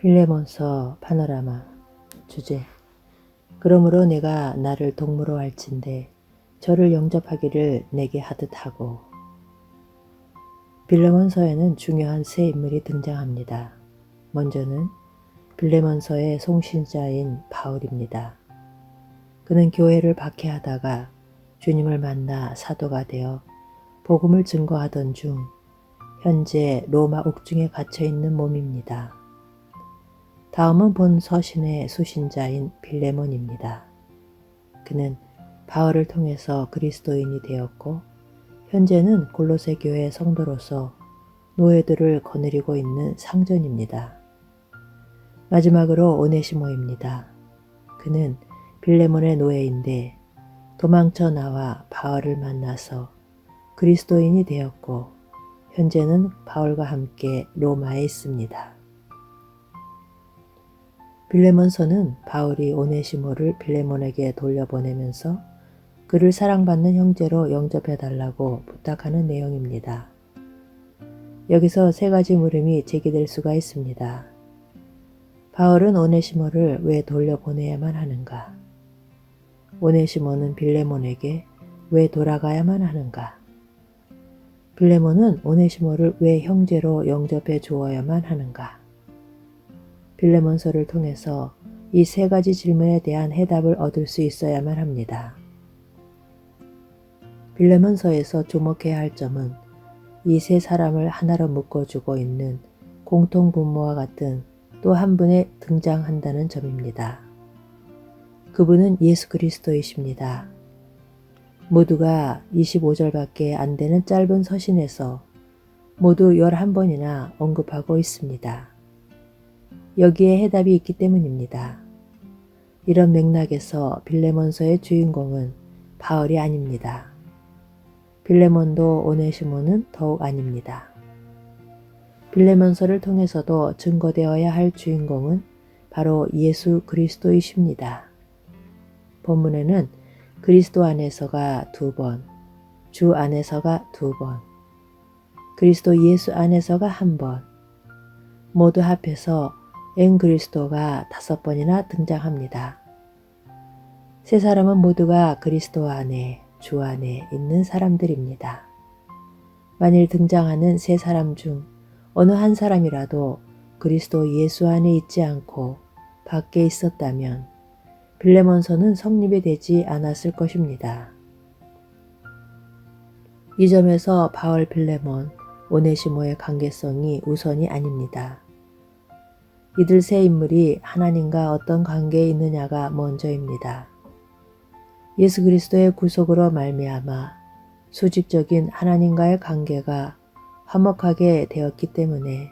빌레몬서 파노라마. 주제. 그러므로 내가 나를 동무로 할진대 저를 영접하기를 내게 하듯 하고. 빌레몬서에는 중요한 세 인물이 등장합니다. 먼저는 빌레몬서의 송신자인 바울입니다. 그는 교회를 박해하다가 주님을 만나 사도가 되어 복음을 증거하던 중 현재 로마 옥중에 갇혀있는 몸입니다. 다음은 본 서신의 수신자인 빌레몬입니다. 그는 바울을 통해서 그리스도인이 되었고 현재는 골로새 교회 성도로서 노예들을 거느리고 있는 상전입니다. 마지막으로 오네시모입니다. 그는 빌레몬의 노예인데 도망쳐 나와 바울을 만나서 그리스도인이 되었고 현재는 바울과 함께 로마에 있습니다. 빌레몬서는 바울이 오네시모를 빌레몬에게 돌려보내면서 그를 사랑받는 형제로 영접해달라고 부탁하는 내용입니다. 여기서 세 가지 물음이 제기될 수가 있습니다. 바울은 오네시모를 왜 돌려보내야만 하는가? 오네시모는 빌레몬에게 왜 돌아가야만 하는가? 빌레몬은 오네시모를 왜 형제로 영접해 주어야만 하는가? 빌레몬서를 통해서 이 세 가지 질문에 대한 해답을 얻을 수 있어야만 합니다. 빌레몬서에서 주목해야 할 점은 이 세 사람을 하나로 묶어주고 있는 공통분모와 같은 또 한 분에 등장한다는 점입니다. 그분은 예수 그리스도이십니다. 모두가 25절밖에 안 되는 짧은 서신에서 모두 11번이나 언급하고 있습니다. 여기에 해답이 있기 때문입니다. 이런 맥락에서 빌레몬서의 주인공은 바울이 아닙니다. 빌레몬도 오네시모는 더욱 아닙니다. 빌레몬서를 통해서도 증거되어야 할 주인공은 바로 예수 그리스도이십니다. 본문에는 그리스도 안에서가 2번, 주 안에서가 2번, 그리스도 예수 안에서가 1번, 모두 합해서 엔 그리스도가 5번이나 등장합니다. 세 사람은 모두가 그리스도 안에, 주 안에 있는 사람들입니다. 만일 등장하는 세 사람 중 어느 한 사람이라도 그리스도 예수 안에 있지 않고 밖에 있었다면 빌레몬서는 성립이 되지 않았을 것입니다. 이 점에서 바울, 빌레몬, 오네시모의 관계성이 우선이 아닙니다. 이들 세 인물이 하나님과 어떤 관계에 있느냐가 먼저입니다. 예수 그리스도의 구속으로 말미암아 수직적인 하나님과의 관계가 화목하게 되었기 때문에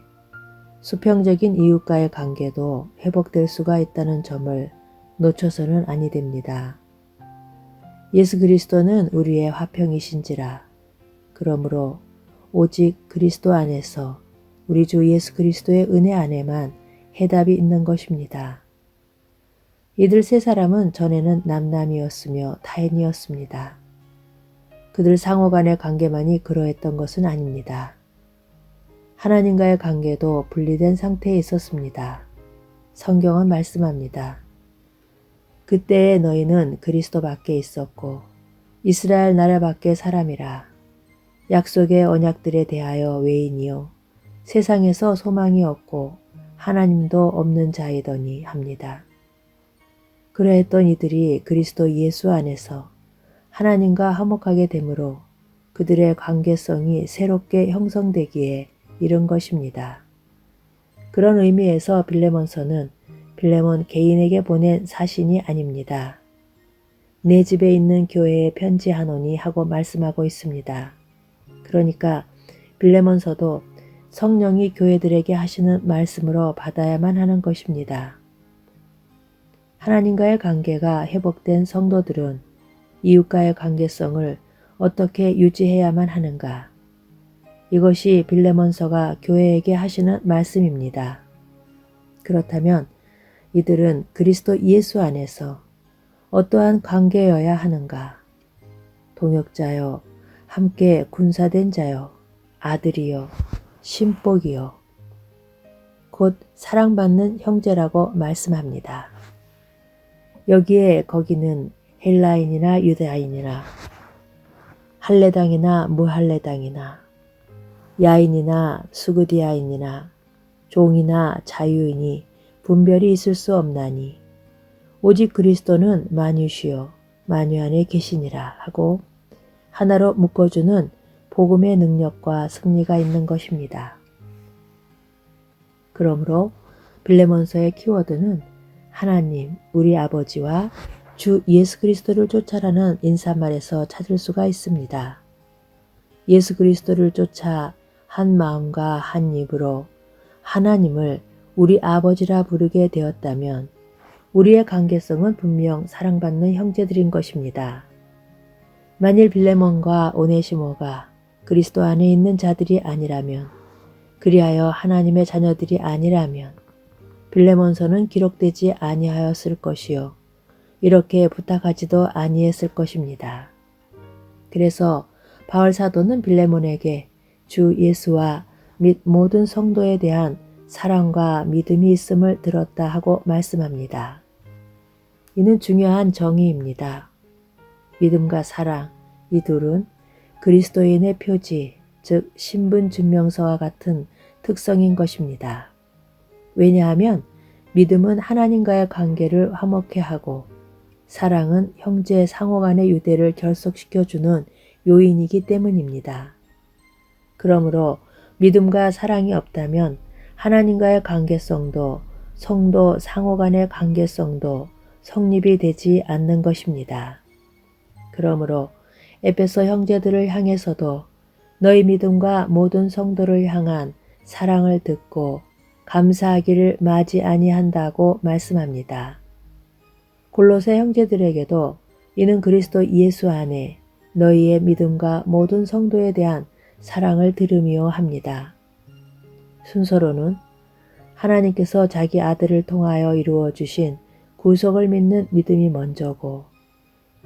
수평적인 이웃과의 관계도 회복될 수가 있다는 점을 놓쳐서는 아니 됩니다. 예수 그리스도는 우리의 화평이신지라. 그러므로 오직 그리스도 안에서 우리 주 예수 그리스도의 은혜 안에만 해답이 있는 것입니다. 이들 세 사람은 전에는 남남이었으며 타인이었습니다. 그들 상호간의 관계만이 그러했던 것은 아닙니다. 하나님과의 관계도 분리된 상태에 있었습니다. 성경은 말씀합니다. 그때에 너희는 그리스도 밖에 있었고 이스라엘 나라 밖의 사람이라. 약속의 언약들에 대하여 외인이요 세상에서 소망이 없고 하나님도 없는 자이더니 합니다. 그러했던 이들이 그리스도 예수 안에서 하나님과 화목하게 되므로 그들의 관계성이 새롭게 형성되기에 이른 것입니다. 그런 의미에서 빌레몬서는 빌레몬 개인에게 보낸 사신이 아닙니다. 내 집에 있는 교회에 편지하노니 하고 말씀하고 있습니다. 그러니까 빌레몬서도 성령이 교회들에게 하시는 말씀으로 받아야만 하는 것입니다. 하나님과의 관계가 회복된 성도들은 이웃과의 관계성을 어떻게 유지해야만 하는가? 이것이 빌레몬서가 교회에게 하시는 말씀입니다. 그렇다면 이들은 그리스도 예수 안에서 어떠한 관계여야 하는가? 동역자여, 함께 군사된 자여, 아들이여, 신복이여. 곧 사랑받는 형제라고 말씀합니다. 여기에 거기는 헬라인이나 유대인이나 할례당이나 무할례당이나 야인이나 수구디아인이나 종이나 자유인이 분별이 있을 수 없나니 오직 그리스도는 만유시요 만유 안에 계시니라 하고 하나로 묶어주는 복음의 능력과 승리가 있는 것입니다. 그러므로 빌레몬서의 키워드는 하나님, 우리 아버지와 주 예수 그리스도를 쫓아라는 인사말에서 찾을 수가 있습니다. 예수 그리스도를 쫓아 한 마음과 한 입으로 하나님을 우리 아버지라 부르게 되었다면 우리의 관계성은 분명 사랑받는 형제들인 것입니다. 만일 빌레몬과 오네시모가 그리스도 안에 있는 자들이 아니라면, 그리하여 하나님의 자녀들이 아니라면 빌레몬서는 기록되지 아니하였을 것이요 이렇게 부탁하지도 아니했을 것입니다. 그래서 바울 사도는 빌레몬에게 주 예수와 및 모든 성도에 대한 사랑과 믿음이 있음을 들었다 하고 말씀합니다. 이는 중요한 정의입니다. 믿음과 사랑, 이 둘은 그리스도인의 표지, 즉 신분증명서와 같은 특성인 것입니다. 왜냐하면 믿음은 하나님과의 관계를 화목케 하고 사랑은 형제 상호 간의 유대를 결속시켜주는 요인이기 때문입니다. 그러므로 믿음과 사랑이 없다면 하나님과의 관계성도 성도 상호 간의 관계성도 성립이 되지 않는 것입니다. 그러므로 에베소 형제들을 향해서도 너희 믿음과 모든 성도를 향한 사랑을 듣고 감사하기를 마지 아니한다고 말씀합니다. 골로새 형제들에게도 이는 그리스도 예수 안에 너희의 믿음과 모든 성도에 대한 사랑을 들음이요 합니다. 순서로는 하나님께서 자기 아들을 통하여 이루어 주신 구속을 믿는 믿음이 먼저고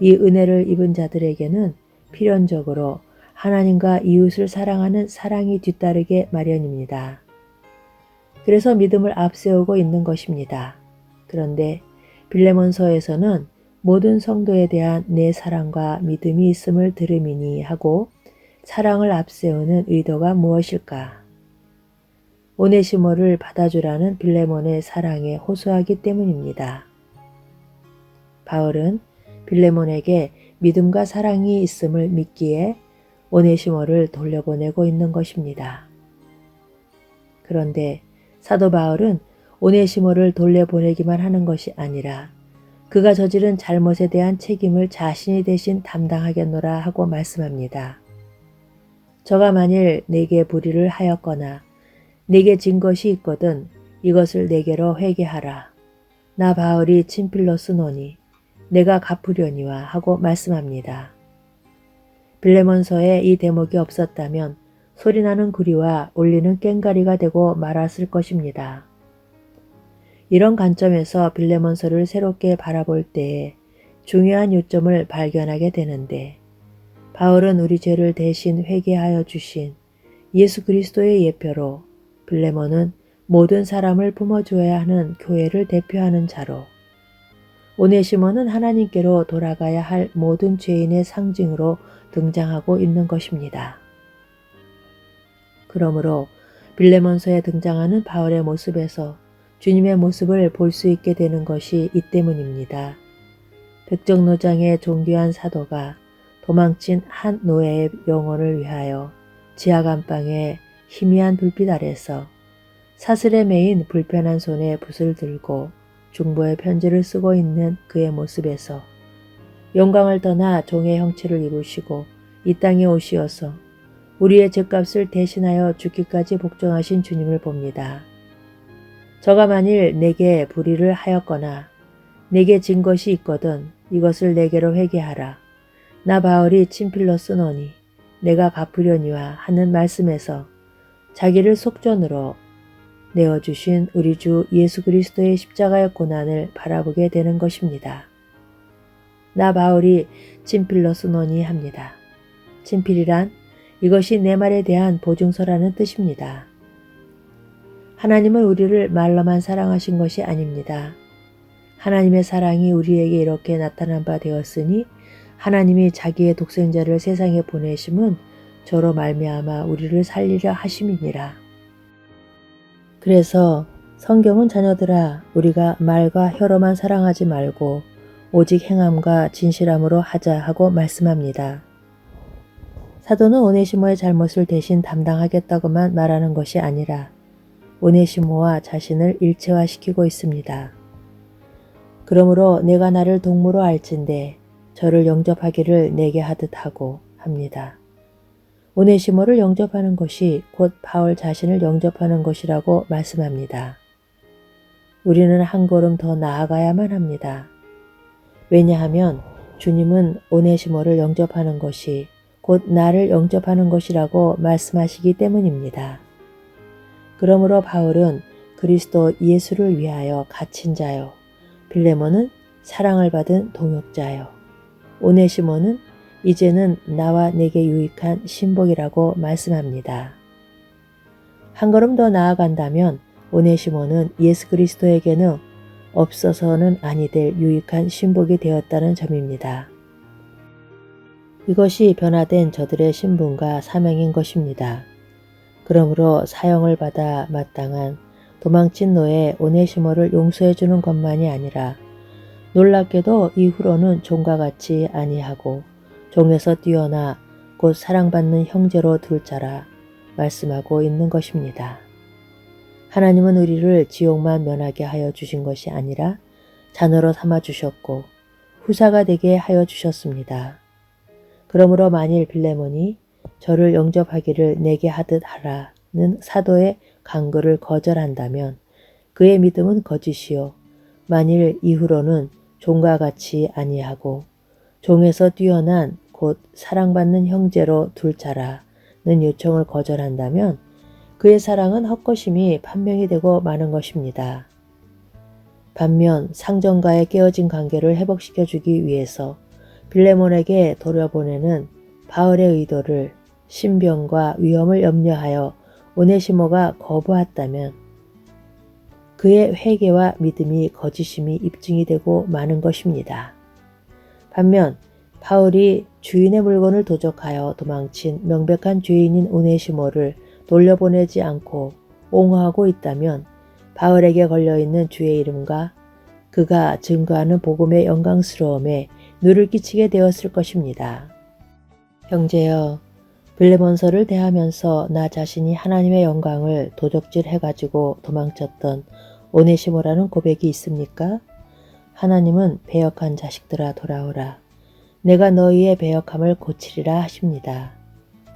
이 은혜를 입은 자들에게는 필연적으로 하나님과 이웃을 사랑하는 사랑이 뒤따르게 마련입니다. 그래서 믿음을 앞세우고 있는 것입니다. 그런데 빌레몬서에서는 모든 성도에 대한 내 사랑과 믿음이 있음을 들음이니 하고 사랑을 앞세우는 의도가 무엇일까? 오네시모를 받아주라는 빌레몬의 사랑에 호소하기 때문입니다. 바울은 빌레몬에게 믿음과 사랑이 있음을 믿기에 오네시모를 돌려보내고 있는 것입니다. 그런데 사도 바울은 오네시모를 돌려보내기만 하는 것이 아니라 그가 저지른 잘못에 대한 책임을 자신이 대신 담당하겠노라 하고 말씀합니다. 저가 만일 내게 불의를 하였거나 내게 진 것이 있거든 이것을 내게로 회개하라. 나 바울이 친필로 쓰노니 내가 갚으려니와 하고 말씀합니다. 빌레몬서에 이 대목이 없었다면 소리나는 구리와 울리는 꽹가리가 되고 말았을 것입니다. 이런 관점에서 빌레몬서를 새롭게 바라볼 때에 중요한 요점을 발견하게 되는데 바울은 우리 죄를 대신 회개하여 주신 예수 그리스도의 예표로 빌레몬은 모든 사람을 품어주어야 하는 교회를 대표하는 자로 오네시모는 하나님께로 돌아가야 할 모든 죄인의 상징으로 등장하고 있는 것입니다. 그러므로 빌레몬서에 등장하는 바울의 모습에서 주님의 모습을 볼 수 있게 되는 것이 이 때문입니다. 백정노장의 존귀한 사도가 도망친 한 노예의 영혼을 위하여 지하감방의 희미한 불빛 아래서 사슬에 매인 불편한 손에 붓을 들고 중보의 편지를 쓰고 있는 그의 모습에서 영광을 떠나 종의 형체를 입으시고 이 땅에 오시어서 우리의 죄값을 대신하여 죽기까지 복종하신 주님을 봅니다. 저가 만일 내게 불의를 하였거나 내게 진 것이 있거든 이것을 내게로 회개하라. 나 바울이 친필로 쓰노니 내가 갚으려니와 하는 말씀에서 자기를 속전으로 내어주신 우리 주 예수 그리스도의 십자가의 고난을 바라보게 되는 것입니다. 나 바울이 친필로 쓰노니 합니다. 친필이란 이것이 내 말에 대한 보증서라는 뜻입니다. 하나님은 우리를 말로만 사랑하신 것이 아닙니다. 하나님의 사랑이 우리에게 이렇게 나타난 바 되었으니 하나님이 자기의 독생자를 세상에 보내심은 저로 말미암아 우리를 살리려 하심이니라. 그래서 성경은 자녀들아 우리가 말과 혀로만 사랑하지 말고 오직 행함과 진실함으로 하자 하고 말씀합니다. 사도는 오네시모의 잘못을 대신 담당하겠다고만 말하는 것이 아니라 오네시모와 자신을 일체화시키고 있습니다. 그러므로 내가 나를 동무로 알진대 저를 영접하기를 내게 하듯 하고 합니다. 오네시모를 영접하는 것이 곧 바울 자신을 영접하는 것이라고 말씀합니다. 우리는 한 걸음 더 나아가야만 합니다. 왜냐하면 주님은 오네시모를 영접하는 것이 곧 나를 영접하는 것이라고 말씀하시기 때문입니다. 그러므로 바울은 그리스도 예수를 위하여 갇힌 자요. 빌레몬은 사랑을 받은 동역자요. 오네시모는 이제는 나와 내게 유익한 신복이라고 말씀합니다. 한 걸음 더 나아간다면 오네시모는 예수 그리스도에게는 없어서는 아니 될 유익한 신복이 되었다는 점입니다. 이것이 변화된 저들의 신분과 사명인 것입니다. 그러므로 사형을 받아 마땅한 도망친 노예 오네시모를 용서해 주는 것만이 아니라 놀랍게도 이후로는 종과 같이 아니하고 종에서 뛰어나 곧 사랑받는 형제로 둘 자라 말씀하고 있는 것입니다. 하나님은 우리를 지옥만 면하게 하여 주신 것이 아니라 자녀로 삼아 주셨고 후사가 되게 하여 주셨습니다. 그러므로 만일 빌레몬이 저를 영접하기를 내게 하듯 하라는 사도의 간구를 거절한다면 그의 믿음은 거짓이요 만일 이후로는 종과 같이 아니하고 종에서 뛰어난 곧 사랑받는 형제로 둘 자라는 요청을 거절한다면 그의 사랑은 헛것임이 판명이 되고 마는 것입니다. 반면 상전과의 깨어진 관계를 회복시켜 주기 위해서 빌레몬에게 돌려보내는 바울의 의도를 신병과 위험을 염려하여 오네시모가 거부했다면 그의 회개와 믿음이 거짓임이 입증이 되고 마는 것입니다. 반면 바울이 주인의 물건을 도적하여 도망친 명백한 죄인인 오네시모를 돌려보내지 않고 옹호하고 있다면 바울에게 걸려있는 주의 이름과 그가 증거하는 복음의 영광스러움에 누를 끼치게 되었을 것입니다. 형제여, 빌레몬서를 대하면서 나 자신이 하나님의 영광을 도적질해가지고 도망쳤던 오네시모라는 고백이 있습니까? 하나님은 배역한 자식들아 돌아오라. 내가 너희의 배역함을 고치리라 하십니다.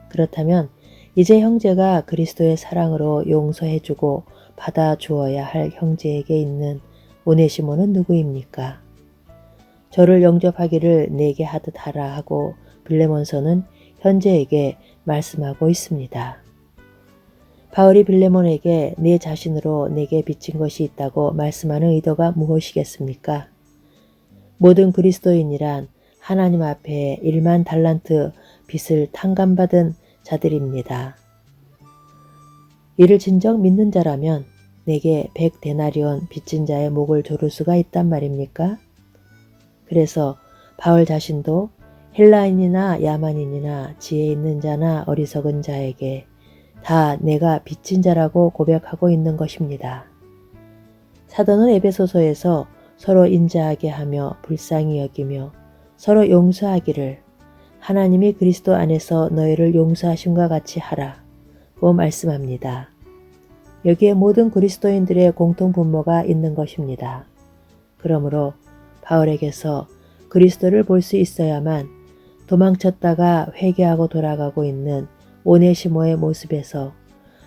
그렇다면 이제 형제가 그리스도의 사랑으로 용서해주고 받아주어야 할 형제에게 있는 오네시모는 누구입니까? 저를 영접하기를 내게 하듯 하라 하고 빌레몬서는 현재에게 말씀하고 있습니다. 바울이 빌레몬에게 내 자신으로 내게 빚진 것이 있다고 말씀하는 의도가 무엇이겠습니까? 모든 그리스도인이란 하나님 앞에 1만 달란트 빚을 탕감받은 자들입니다. 이를 진정 믿는 자라면 내게 100데나리온 빚진 자의 목을 조를 수가 있단 말입니까? 그래서 바울 자신도 헬라인이나 야만인이나 지혜 있는 자나 어리석은 자에게 다 내가 빚진 자라고 고백하고 있는 것입니다. 사도는 에베소서에서 서로 인자하게 하며 불쌍히 여기며 서로 용서하기를 하나님이 그리스도 안에서 너희를 용서하심과 같이 하라고 말씀합니다. 여기에 모든 그리스도인들의 공통 분모가 있는 것입니다. 그러므로 바울에게서 그리스도를 볼 수 있어야만 도망쳤다가 회개하고 돌아가고 있는 오네시모의 모습에서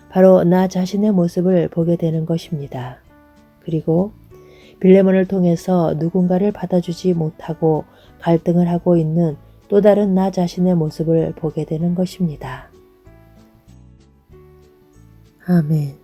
바로 나 자신의 모습을 보게 되는 것입니다. 그리고 빌레몬을 통해서 누군가를 받아주지 못하고 갈등을 하고 있는 또 다른 나 자신의 모습을 보게 되는 것입니다. 아멘.